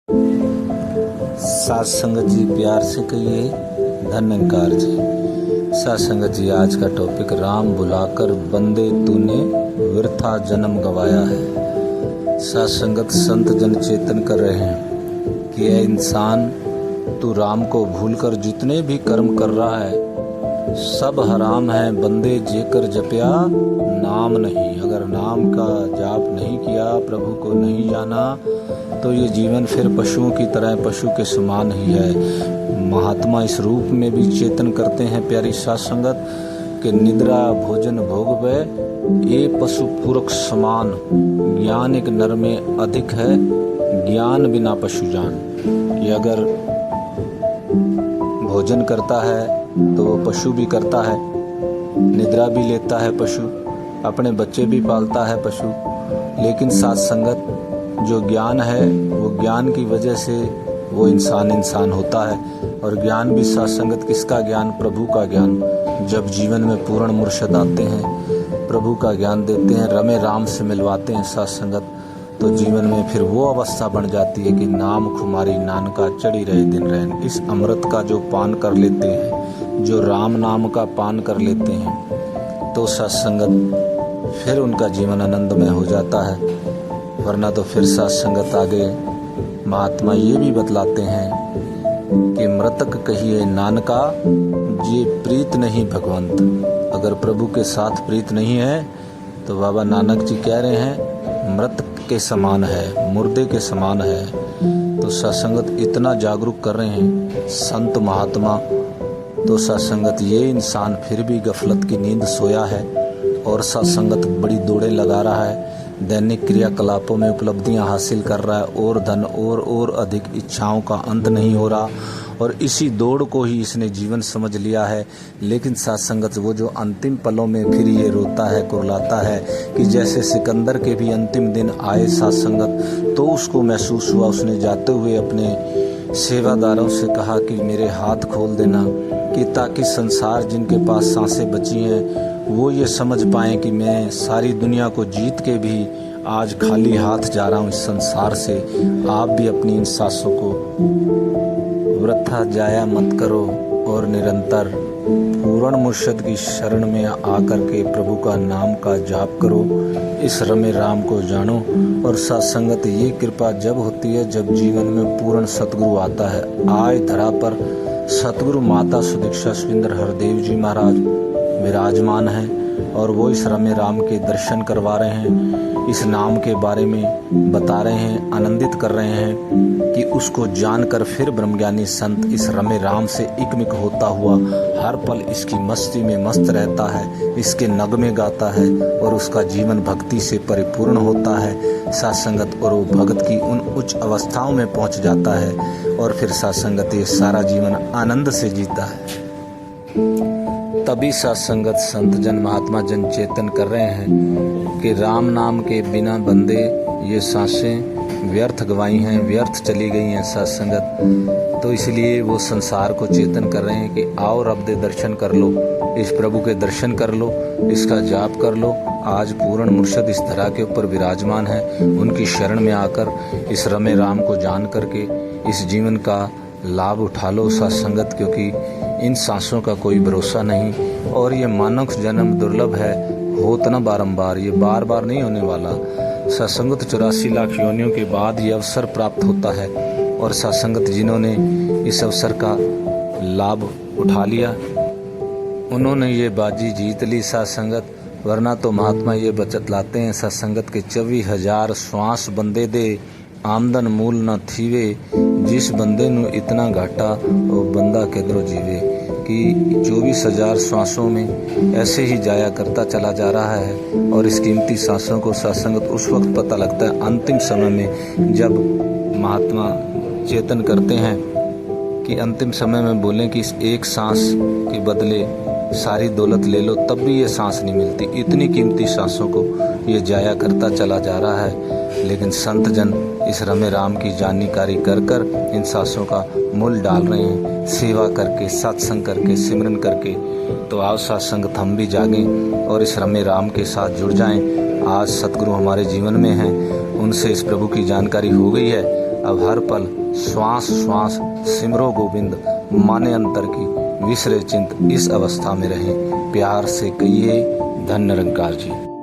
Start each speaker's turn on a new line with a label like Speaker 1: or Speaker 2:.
Speaker 1: सात संगत जी प्यार से कहिए धन्यकार जी। सात संगत जी आज का टॉपिक राम बुलाकर बंदे तूने वृथा जन्म गवाया है। सात संगत संत जन चेतन कर रहे हैं कि यह इंसान तू राम को भूलकर जितने भी कर्म कर रहा है सब हराम है। बंदे जेकर जपया नाम नहीं, अगर नाम का जाप नहीं किया, प्रभु को नहीं जाना तो ये जीवन फिर पशुओं की तरह पशु के समान ही है। महात्मा इस रूप में भी चेतन करते हैं प्यारी सात संगत कि निद्रा भोजन भोग वे ये पशु पूरक समान, ज्ञान एक नर में अधिक है, ज्ञान बिना पशु जान। ये अगर भोजन करता है तो वो पशु भी करता है, निद्रा भी लेता है पशु, अपने बच्चे भी पालता है पशु। लेकिन सात संगत जो ज्ञान है वो ज्ञान की वजह से वो इंसान होता है। और ज्ञान भी सात संगत किसका ज्ञान? प्रभु का ज्ञान। जब जीवन में पूर्ण मुर्शद आते हैं, प्रभु का ज्ञान देते हैं, रमे राम से मिलवाते हैं सात संगत, तो जीवन में फिर वो अवस्था बन जाती है कि नाम खुमारी नानका चढ़ी रहे दिन रहन। इस अमृत का जो पान कर लेते हैं, जो राम नाम का पान कर लेते हैं, तो सात संगत फिर उनका जीवन आनंदमय हो जाता है। वरना तो फिर सात संगत आगे महात्मा ये भी बतलाते हैं कि मृतक कहिए नानका ये प्रीत नहीं भगवंत। अगर प्रभु के साथ प्रीत नहीं है तो बाबा नानक जी कह रहे हैं मृतक के समान है, मुर्दे के समान है। तो सत्संगत इतना जागरूक कर रहे हैं संत महात्मा, तो सत्संगत ये इंसान फिर भी गफलत की नींद सोया है और सत्संगत बड़ी दौड़ें लगा रहा है, दैनिक क्रियाकलापों में उपलब्धियां हासिल कर रहा है, और धन और अधिक इच्छाओं का अंत नहीं हो रहा, और इसी दौड़ को ही इसने जीवन समझ लिया है। लेकिन सत्संगत वो जो अंतिम पलों में फिर ये रोता है, कुरलाता है कि जैसे सिकंदर के भी अंतिम दिन आए सत्संगत, तो उसको महसूस हुआ, उसने जाते हुए अपने सेवादारों से कहा कि मेरे हाथ खोल देना, कि ताकि संसार जिनके पास सांसें बची हैं वो ये समझ पाएं कि मैं सारी दुनिया को जीत के भी आज खाली हाथ जा रहा हूँ इस संसार से। आप भी अपनी इन सांसों को वृथा जाया मत करो और निरंतर पूर्ण मुर्शद की शरण में आकर के प्रभु का नाम का जाप करो, इस रमे राम को जानो। और सत्संगत ये कृपा जब होती है जब जीवन में पूर्ण सतगुरु आता है। आज धरा पर सतगुरु माता सुदीक्षा सुंदर हरदेव जी महाराज विराजमान हैं और वो इस रमे राम के दर्शन करवा रहे हैं, इस नाम के बारे में बता रहे हैं, आनंदित कर रहे हैं कि उसको जानकर फिर ब्रह्मज्ञानी संत इस रमे राम से एकमिक होता हुआ हर पल इसकी मस्ती में मस्त रहता है, इसके नगमे गाता है और उसका जीवन भक्ति से परिपूर्ण होता है सत्संगत, और वो भगत की उन उच्च अवस्थाओं में पहुंच जाता है और फिर सत्संगत ये सारा जीवन आनंद से जीता है। तभी सत्संगत संत जन महात्मा जन चेतन कर रहे हैं कि राम नाम के बिना बंदे ये सांसें व्यर्थ गवाई हैं, व्यर्थ चली गई हैं सत्संगत। तो इसलिए वो संसार को चेतन कर रहे हैं कि आओ रब दे दर्शन कर लो, इस प्रभु के दर्शन कर लो, इसका जाप कर लो। आज पूर्ण मुर्शद इस धरा के ऊपर विराजमान है, उनकी शरण में आकर इस रमे राम को जान करके इस जीवन का लाभ उठा लो सत्संगत, क्योंकि इन सांसों का कोई भरोसा नहीं और ये मानव जन्म दुर्लभ है, होता ना बारंबार, ये बार बार नहीं होने वाला। सत्संगत 84 लाख योनियों के बाद ये अवसर प्राप्त होता है और सत्संगत जिन्होंने इस अवसर का लाभ उठा लिया उन्होंने ये बाजी जीत ली सत्संगत। वरना तो महात्मा ये बचत लाते हैं सत्संगत के 24,000 श्वास बंदे दे आमदन मूल न थीवे, जिस बंदे नु इतना घाटा वो बंदा किधरों जीवे। कि 24,000 सांसों में ऐसे ही जाया करता चला जा रहा है और इस कीमती सांसों को सत्संगत उस वक्त पता लगता है अंतिम समय में, जब महात्मा चेतन करते हैं कि अंतिम समय में बोलें कि इस एक सांस के बदले सारी दौलत ले लो, तब भी ये सांस नहीं मिलती। इतनी कीमती सांसों को ये जाया करता चला जा रहा है। लेकिन संत जन इस रमे राम की जानकारी कर कर इन सांसों का मूल डाल रहे हैं, सेवा करके, सत्संग करके, सिमरन करके। तो आओ सत्संगत हम भी जागें और इस रमे राम के साथ जुड़ जाएं। आज सतगुरु हमारे जीवन में हैं, उनसे इस प्रभु की जानकारी हो गई है। अब हर पल श्वास श्वास सिमरो गोविंद, माने अंतर की विसरे चिंत, इस अवस्था में रहें। प्यार से कहिए धन निरंकार जी।